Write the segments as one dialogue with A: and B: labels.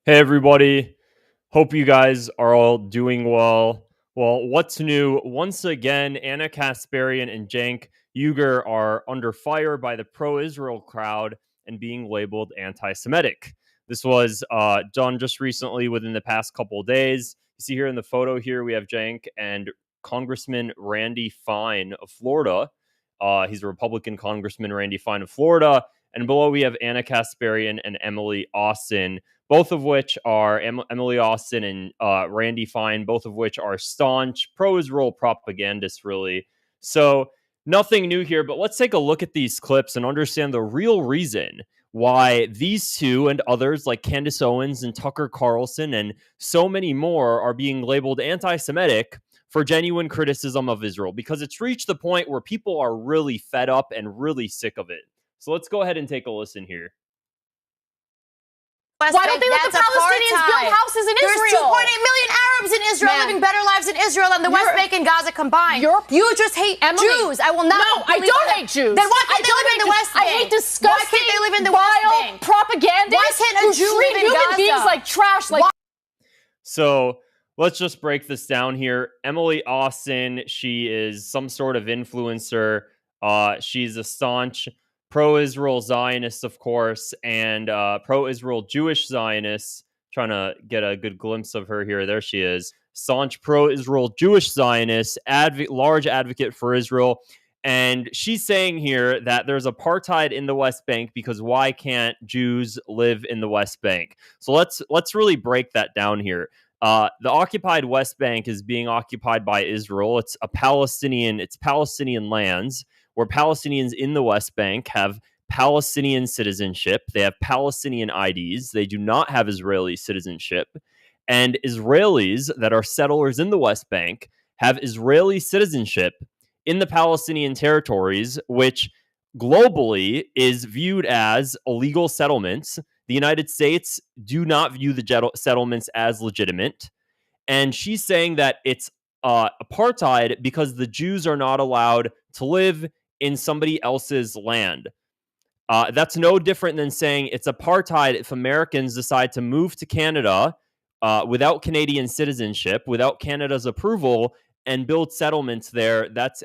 A: Hey, everybody. Hope you guys are all doing well. Well, what's new? Once again, Anna Kasparian and Cenk Uygur are under fire by the pro Israel crowd and being labeled anti Semitic. This was done just recently within the past couple of days. You see here in the photo here, we have Cenk and Congressman Randy Fine of Florida. He's a Republican Congressman, Randy Fine of Florida. And below, we have Anna Kasparian and Emily Austin, both of which are Emily Austin and Randy Fine, both of which are staunch pro-Israel propagandists, really. So nothing new here, but let's take a look at these clips and understand the real reason why these two and others like Candace Owens and Tucker Carlson and so many more are being labeled anti-Semitic for genuine criticism of Israel, because it's reached the point where people are really fed up and really sick of it. So let's go ahead and take a listen here.
B: Why don't they let the Palestinians build houses in Israel?
C: There's 2.8 million Arabs in Israel living better lives in Israel and the West Bank and Gaza combined. You just hate Jews. I will not.
B: No, I don't hate Jews.
C: Then why can't they live in the West Bank?
B: I hate disgusting,
C: why can't they live in the West Bank?
B: Propagandists
C: why can't a Jew
B: treat
C: live in
B: human
C: Gaza?
B: beings like trash.
A: So let's just break this down here. Emily Austin, she is some sort of influencer. She's a staunch pro-Israel Zionist, of course, and pro-Israel Jewish Zionist. Trying to get a good glimpse of her here. There she is. Staunch pro-Israel Jewish Zionist, large advocate for Israel. And she's saying here that there's apartheid in the West Bank because why can't Jews live in the West Bank? So let's really break that down here. The occupied West Bank is being occupied by Israel. It's Palestinian lands, where Palestinians in the West Bank have Palestinian citizenship. They have Palestinian IDs. They do not have Israeli citizenship. And Israelis that are settlers in the West Bank have Israeli citizenship in the Palestinian territories, which globally is viewed as illegal settlements. The United States do not view the settlements as legitimate. And she's saying that it's apartheid because the Jews are not allowed to live in somebody else's land. That's no different than saying it's apartheid if Americans decide to move to Canada without Canadian citizenship, without Canada's approval, and build settlements there. That's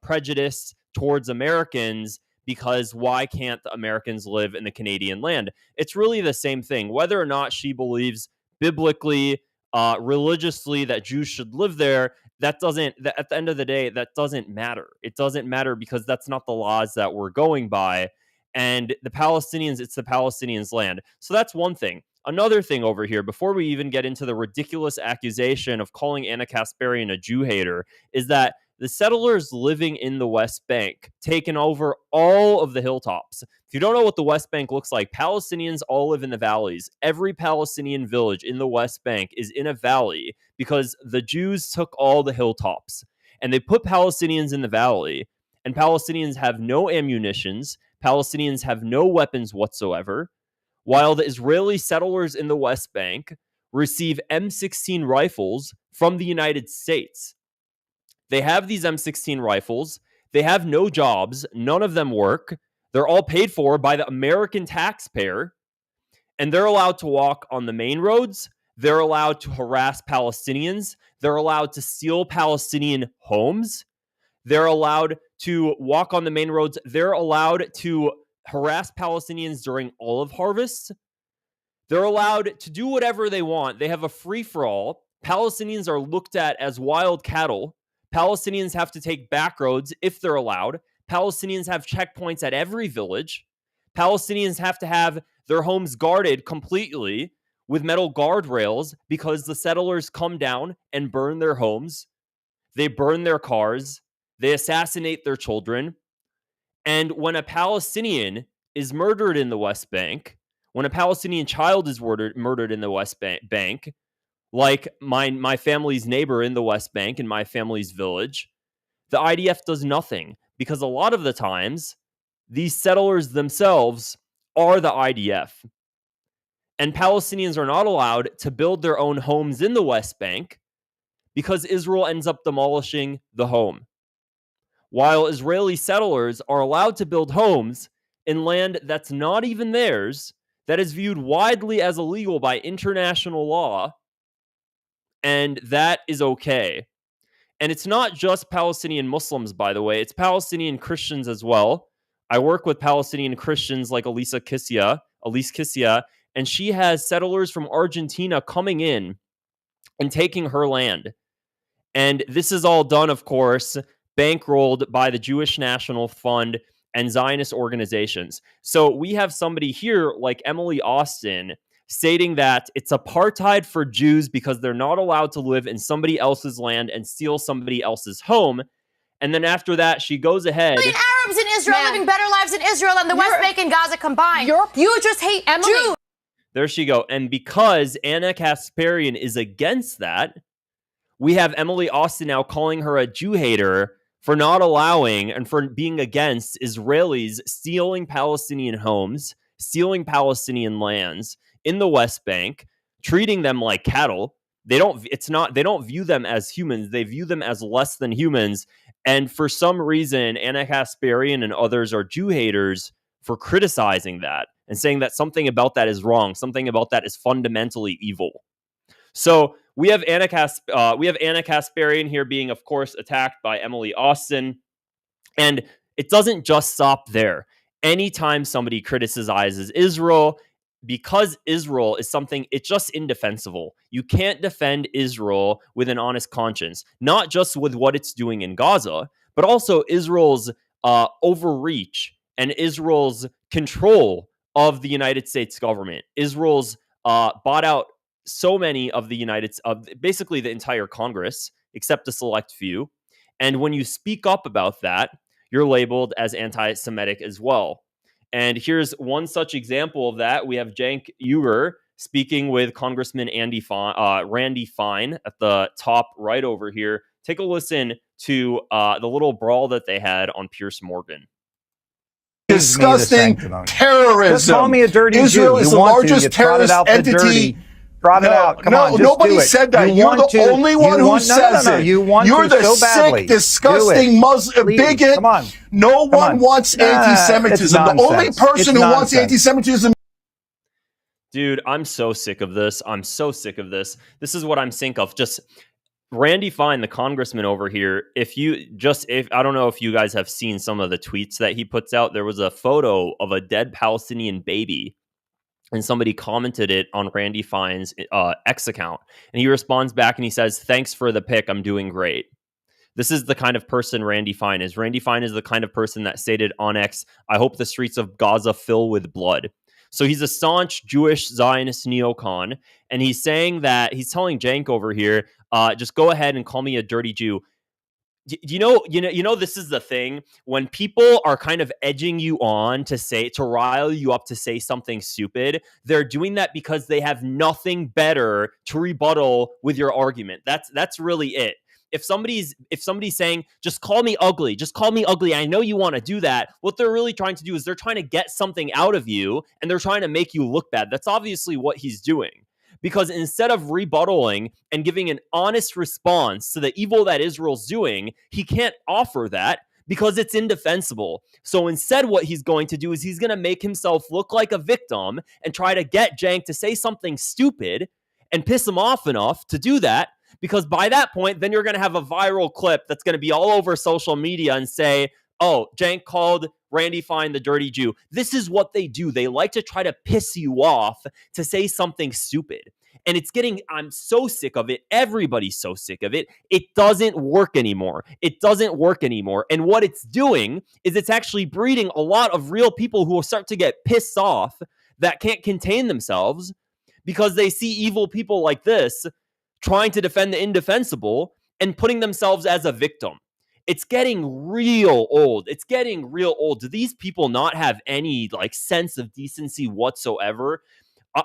A: prejudice towards Americans, because why can't the Americans live in the Canadian land? It's really the same thing. Whether or not she believes biblically, religiously, that Jews should live there, at the end of the day, that doesn't matter. It doesn't matter because that's not the laws that we're going by. And the Palestinians, it's the Palestinians' land. So that's one thing. Another thing over here, before we even get into the ridiculous accusation of calling Anna Kasparian a Jew hater, is that the settlers living in the West Bank taken over all of the hilltops. If you don't know what the West Bank looks like, Palestinians all live in the valleys. Every Palestinian village in the West Bank is in a valley because the Jews took all the hilltops and they put Palestinians in the valley, and Palestinians have no ammunitions. Palestinians have no weapons whatsoever, while the Israeli settlers in the West Bank receive M16 rifles from the United States. They have these M16 rifles. They have no jobs. None of them work. They're all paid for by the American taxpayer. And they're allowed to walk on the main roads. They're allowed to harass Palestinians. They're allowed to steal Palestinian homes. They're allowed to walk on the main roads. They're allowed to harass Palestinians during olive harvests. They're allowed to do whatever they want. They have a free-for-all. Palestinians are looked at as wild cattle. Palestinians have to take back roads if they're allowed. Palestinians have checkpoints at every village. Palestinians have to have their homes guarded completely with metal guardrails because the settlers come down and burn their homes. They burn their cars. They assassinate their children. And when a Palestinian is murdered in the West Bank, when a Palestinian child is murdered in the West Bank, like my family's neighbor in the West Bank in my family's village, the IDF does nothing, because a lot of the times these settlers themselves are the IDF. And Palestinians are not allowed to build their own homes in the West Bank because Israel ends up demolishing the home. While Israeli settlers are allowed to build homes in land that's not even theirs, that is viewed widely as illegal by international law, and that is okay. And it's not just Palestinian Muslims, by the way. It's Palestinian Christians as well. I work with Palestinian Christians like Elise Kissia, and she has settlers from Argentina coming in and taking her land. And this is all done, of course, bankrolled by the Jewish National Fund and Zionist organizations. So we have somebody here like Emily Austin stating that it's apartheid for Jews because they're not allowed to live in somebody else's land and steal somebody else's home. And then after that, she goes ahead.
C: Arabs in Israel living better lives in Israel than the West Bank and Gaza combined. You just hate Jews.
A: There she go. And because Anna Kasparian is against that, we have Emily Austin now calling her a Jew hater for not allowing and for being against Israelis stealing Palestinian homes, stealing Palestinian lands in the West Bank, treating them like cattle. They don't view them as humans. They view them as less than humans. And for some reason, Anna Kasparian and others are Jew haters for criticizing that and saying that something about that is wrong, something about that is fundamentally evil. So we have Anna Kasparian here being, of course, attacked by Emily Austin. And it doesn't just stop there. Anytime somebody criticizes Israel, because Israel is something, it's just indefensible. You can't defend Israel with an honest conscience, not just with what it's doing in Gaza, but also Israel's overreach and Israel's control of the United States government. Israel's bought out so many of basically the entire Congress, except a select few. And when you speak up about that, you're labeled as anti-Semitic as well. And here's one such example of that. We have Cenk Uygur speaking with Congressman Randy Fine at the top right over here. Take a listen to the little brawl that they had on Piers Morgan.
D: Disgusting terrorism.
E: Just call me a dirty
D: Israel
E: Jew.
D: is the largest terrorist entity.
E: Trot it out. Come on, just
D: nobody
E: do it.
D: said that. You're the only one who says it. You're the
E: so
D: sick, disgusting Muslim bigot.
E: Come on.
D: No one wants anti-Semitism. The only person who wants anti-Semitism.
A: Dude, I'm so sick of this. This is what I'm sick of. Just Randy Fine, the congressman over here. If I don't know if you guys have seen some of the tweets that he puts out. There was a photo of a dead Palestinian baby, and somebody commented it on Randy Fine's X account. And he responds back and he says, "Thanks for the pic. I'm doing great." This is the kind of person Randy Fine is. Randy Fine is the kind of person that stated on X, "I hope the streets of Gaza fill with blood." So he's a staunch Jewish Zionist neocon. And he's saying that, he's telling Cenk over here, just go ahead and call me a dirty Jew. You know, this is the thing. When people are kind of edging you on to rile you up to say something stupid, they're doing that because they have nothing better to rebuttal with your argument. That's really it. If somebody's saying, just call me ugly, I know you want to do that. What they're really trying to do is they're trying to get something out of you, and they're trying to make you look bad. That's obviously what he's doing. Because instead of rebuttaling and giving an honest response to the evil that Israel's doing, he can't offer that because it's indefensible. So instead, what he's going to do is he's going to make himself look like a victim and try to get Cenk to say something stupid and piss him off enough to do that. Because by that point, then you're going to have a viral clip that's going to be all over social media and say, oh, Cenk called Randy Fine the dirty Jew. This is what they do. They like to try to piss you off to say something stupid. And I'm so sick of it. Everybody's so sick of it. It doesn't work anymore. And what it's doing is it's actually breeding a lot of real people who will start to get pissed off that can't contain themselves because they see evil people like this trying to defend the indefensible and putting themselves as a victim. It's getting real old. Do these people not have any sense of decency whatsoever?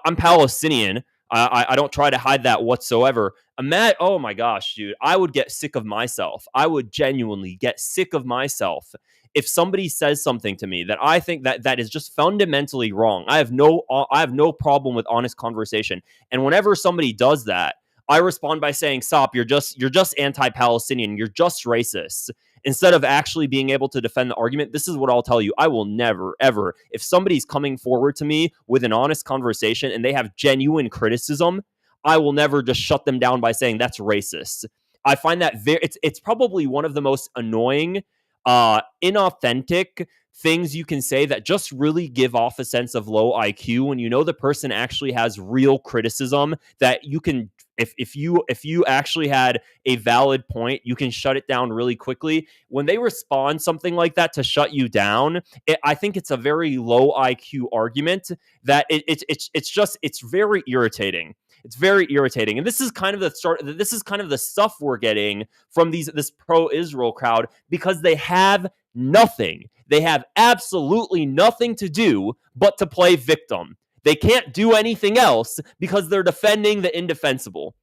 A: I'm Palestinian. I don't try to hide that whatsoever. Oh my gosh, dude. I would get sick of myself. I would genuinely get sick of myself if somebody says something to me that I think that is just fundamentally wrong. I have no problem with honest conversation. And whenever somebody does that, I respond by saying, "Stop, you're just anti-Palestinian, you're just racist." instead of actually being able to defend the argument. This is what I'll tell you. I will never, ever, if somebody's coming forward to me with an honest conversation and they have genuine criticism, I will never just shut them down by saying that's racist. I find that it's probably one of the most annoying, inauthentic things you can say that just really give off a sense of low IQ when you know the person actually has real criticism that you can, if you actually had a valid point, you can shut it down really quickly. When they respond something like that to shut you down, I think it's a very low IQ argument that it's very irritating. It's very irritating. And this is kind of the stuff we're getting from this pro-Israel crowd because they have nothing. They have absolutely nothing to do but to play victim. They can't do anything else because they're defending the indefensible.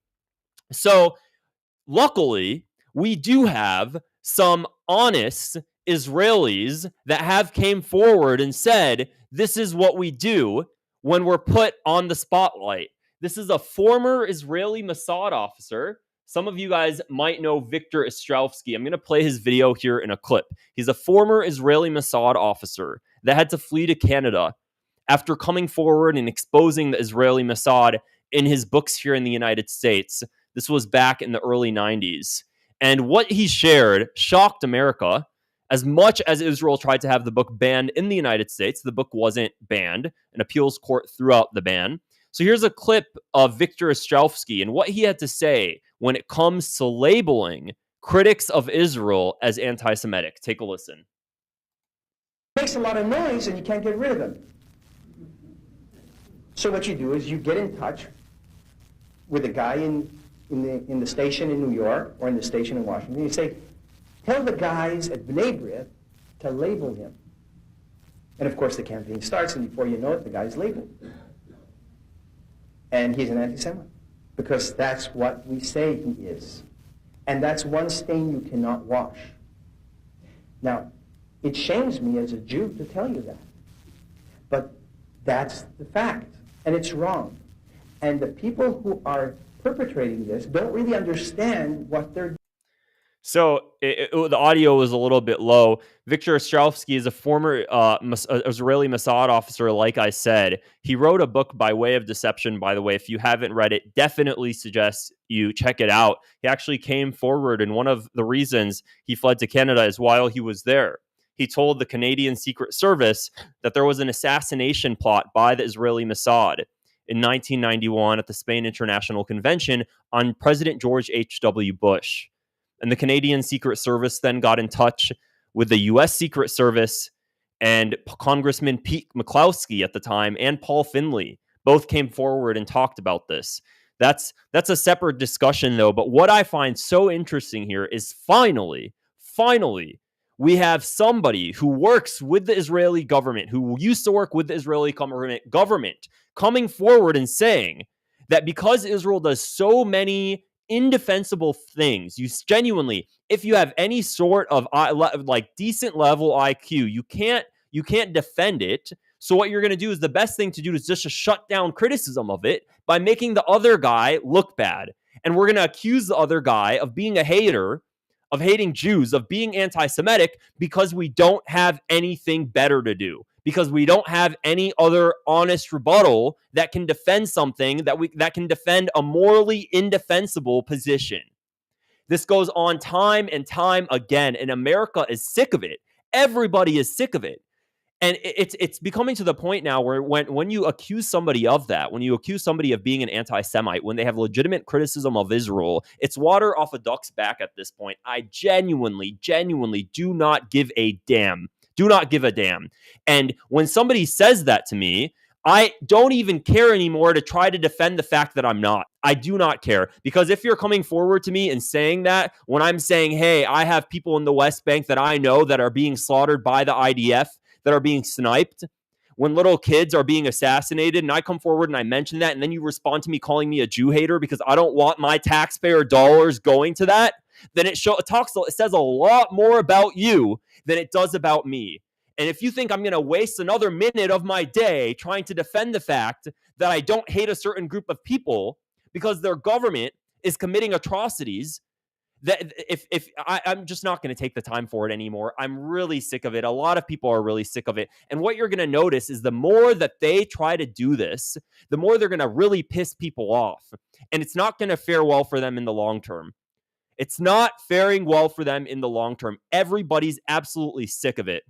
A: So, luckily, we do have some honest Israelis that have came forward and said, this is what we do when we're put on the spotlight. This is a former Israeli Mossad officer. Some of you guys might know Viktor Ostrovsky. I'm going to play his video here in a clip. He's a former Israeli Mossad officer that had to flee to Canada after coming forward and exposing the Israeli Mossad in his books here in the United States. This was back in the early 90s. And what he shared shocked America. As much as Israel tried to have the book banned in the United States, the book wasn't banned. An appeals court threw out the ban. So here's a clip of Viktor Ostrovsky and what he had to say when it comes to labeling critics of Israel as anti-Semitic. Take a listen.
F: It makes a lot of noise and you can't get rid of them. So what you do is you get in touch with a guy in the station in New York or in the station in Washington. You say, tell the guys at B'nai B'rith to label him. And of course the campaign starts, and before you know it, the guy's labeled. And he's an anti-Semite, because that's what we say he is. And that's one stain you cannot wash. Now, it shames me as a Jew to tell you that. But that's the fact, and it's wrong. And the people who are perpetrating this don't really understand what they're doing.
A: So the audio was a little bit low. Viktor Ostrovsky is a former Israeli Mossad officer, like I said. He wrote a book by way of deception, by the way. If you haven't read it, definitely suggest you check it out. He actually came forward, and one of the reasons he fled to Canada is while he was there. He told the Canadian Secret Service that there was an assassination plot by the Israeli Mossad in 1991 at the Spain International Convention on President George H.W. Bush. And the Canadian Secret Service then got in touch with the U.S. Secret Service, and Congressman Pete McCloskey at the time and Paul Finley both came forward and talked about this. That's a separate discussion, though. But what I find so interesting here is finally, we have somebody who works with the Israeli government, who used to work with the Israeli government, coming forward and saying that because Israel does so many indefensible things, you genuinely, if you have any sort of like decent level IQ, you can't defend it. So what you're going to do is the best thing to do is just to shut down criticism of it by making the other guy look bad. And we're going to accuse the other guy of being a hater, of hating Jews, of being anti-Semitic, because we don't have anything better to do. Because we don't have any other honest rebuttal that can defend something that can defend a morally indefensible position. This goes on time and time again, and America is sick of it. Everybody is sick of it. And it's becoming to the point now where when you accuse somebody of that, when you accuse somebody of being an anti-Semite, when they have legitimate criticism of Israel, it's water off a duck's back at this point. I genuinely do not give a damn. Do not give a damn. And when somebody says that to me, I don't even care anymore to try to defend the fact that I'm not. I do not care. Because if you're coming forward to me and saying that, when I'm saying, hey, I have people in the West Bank that I know that are being slaughtered by the IDF, that are being sniped, when little kids are being assassinated, and I come forward and I mention that, and then you respond to me calling me a Jew hater because I don't want my taxpayer dollars going to that, then it says a lot more about you than it does about me. And if you think I'm going to waste another minute of my day trying to defend the fact that I don't hate a certain group of people because their government is committing atrocities, I'm just not going to take the time for it anymore. I'm really sick of it. A lot of people are really sick of it. And what you're going to notice is the more that they try to do this, the more they're going to really piss people off. And it's not going to fare well for them in the long term. It's not faring well for them in the long term. Everybody's absolutely sick of it.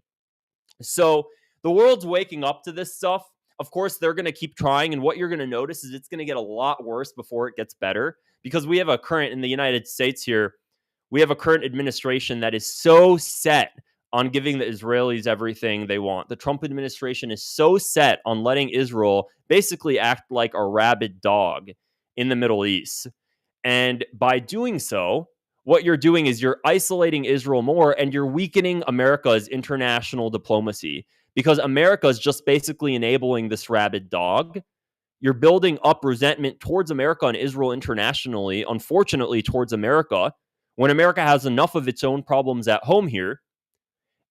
A: So the world's waking up to this stuff. Of course, they're going to keep trying. And what you're going to notice is it's going to get a lot worse before it gets better, because we have a current in the United States here. We have a current administration that is so set on giving the Israelis everything they want. The Trump administration is so set on letting Israel basically act like a rabid dog in the Middle East. And by doing so, what you're doing is you're isolating Israel more, and you're weakening America's international diplomacy, because America is just basically enabling this rabid dog. You're building up resentment towards America and Israel internationally, unfortunately, towards America, when America has enough of its own problems at home here.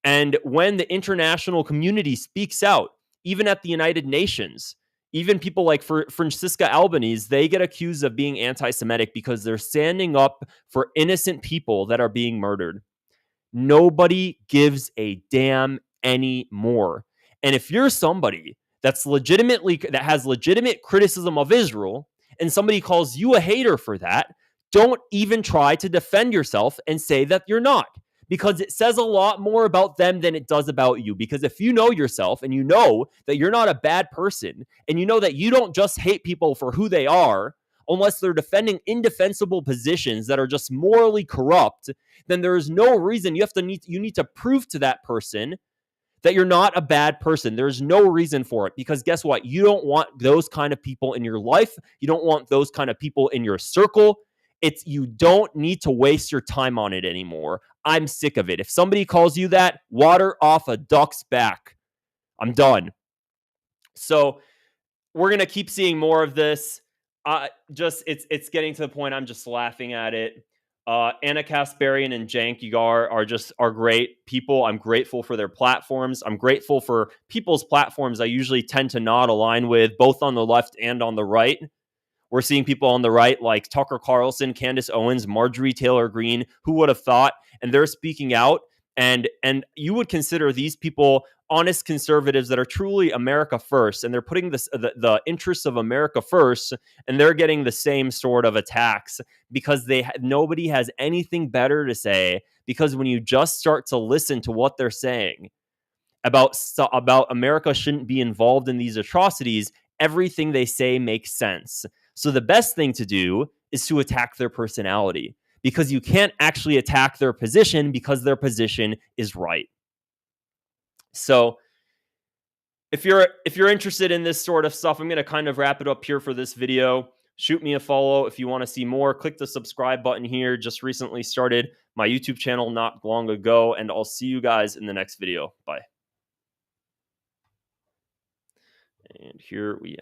A: And when the international community speaks out, even at the United Nations, even people like Francisca Albanese, they get accused of being anti-Semitic because they're standing up for innocent people that are being murdered. Nobody gives a damn anymore. And if you're somebody that has legitimate criticism of Israel, and somebody calls you a hater for that, don't even try to defend yourself and say that you're not. Because it says a lot more about them than it does about you. Because if you know yourself and you know that you're not a bad person, and you know that you don't just hate people for who they are, unless they're defending indefensible positions that are just morally corrupt, then there is no reason you need to prove to that person that you're not a bad person. There's no reason for it, because guess what? You don't want those kind of people in your life. You don't want those kind of people in your circle. You don't need to waste your time on it anymore. I'm sick of it. If somebody calls you that, water off a duck's back. I'm done. So we're going to keep seeing more of this. It's getting to the point I'm just laughing at it. Anna Kasparian and Cenk Uygur are great people. I'm grateful for their platforms. I'm grateful for people's platforms I usually tend to not align with, both on the left and on the right. We're seeing people on the right like Tucker Carlson, Candace Owens, Marjorie Taylor Greene. Who would have thought? And they're speaking out. And you would consider these people honest conservatives that are truly America first, and they're putting the interests of America first, and they're getting the same sort of attacks because nobody has anything better to say. Because when you just start to listen to what they're saying about America shouldn't be involved in these atrocities, everything they say makes sense. So the best thing to do is to attack their personality, because you can't actually attack their position because their position is right. So if you're interested in this sort of stuff, I'm going to kind of wrap it up here for this video. Shoot me a follow if you want to see more. Click the subscribe button here. Just recently started my YouTube channel not long ago, and I'll see you guys in the next video. Bye. And here we end.